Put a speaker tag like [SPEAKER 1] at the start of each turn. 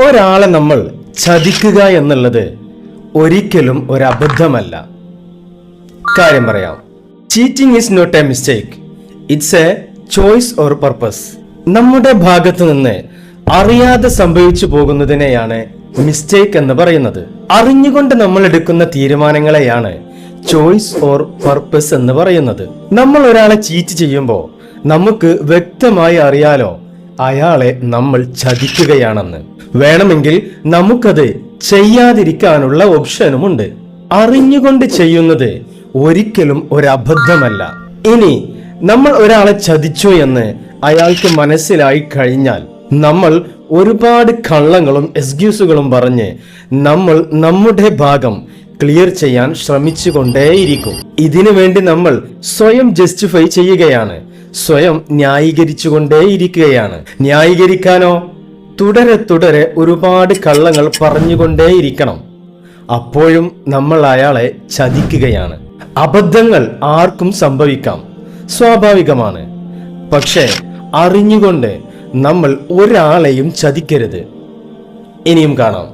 [SPEAKER 1] ഒരാളെ നമ്മൾ ചതിക്കുക എന്നുള്ളത് ഒരിക്കലും ഒരു അബദ്ധമല്ല. കാര്യം പറയാം. Cheating is not a mistake, it's a choice or purpose. നമ്മുടെ ഭാഗത്തു നിന്ന് അറിയാതെ സംഭവിച്ചു പോകുന്നതിനെയാണ് മിസ്റ്റേക്ക് എന്ന് പറയുന്നത്. അറിഞ്ഞുകൊണ്ട് നമ്മൾ എടുക്കുന്ന തീരുമാനങ്ങളെയാണ് ചോയ്സ് ഓർ പർപ്പസ് എന്ന് പറയുന്നത്. നമ്മൾ ഒരാളെ ചീറ്റ് ചെയ്യുമ്പോൾ നമുക്ക് വ്യക്തമായി അറിയാലോ അയാളെ നമ്മൾ ചതിക്കുകയാണെന്ന്. വേണമെങ്കിൽ നമുക്കത് ചെയ്യാതിരിക്കാനുള്ള ഓപ്ഷനുമുണ്ട്. അറിഞ്ഞുകൊണ്ട് ചെയ്യുന്നത് ഒരിക്കലും ഒരു അബദ്ധമല്ല. ഇനി നമ്മൾ ഒരാളെ ചതിച്ചു എന്ന് അയാൾക്ക് മനസ്സിലായി കഴിഞ്ഞാൽ നമ്മൾ ഒരുപാട് കള്ളങ്ങളും എക്സ്ക്യൂസുകളും പറഞ്ഞ് നമ്മൾ നമ്മുടെ ഭാഗം ക്ലിയർ ചെയ്യാൻ ശ്രമിച്ചുകൊണ്ടേയിരിക്കും. ഇതിനു വേണ്ടി നമ്മൾ സ്വയം ജസ്റ്റിഫൈ ചെയ്യുകയാണ്, സ്വയം ന്യായീകരിച്ചുകൊണ്ടേയിരിക്കുകയാണ്. ന്യായീകരിക്കാനോ തുടരെ ഒരുപാട് കള്ളങ്ങൾ പറഞ്ഞുകൊണ്ടേയിരിക്കണം. അപ്പോഴും നമ്മൾ അയാളെ ചതിക്കുകയാണ്. അബദ്ധങ്ങൾ ആർക്കും സംഭവിക്കാം, സ്വാഭാവികമാണ്. പക്ഷേ അറിഞ്ഞുകൊണ്ട് നമ്മൾ ഒരാളെയും ചതിക്കരുത്. ഇനിയും കാണാം.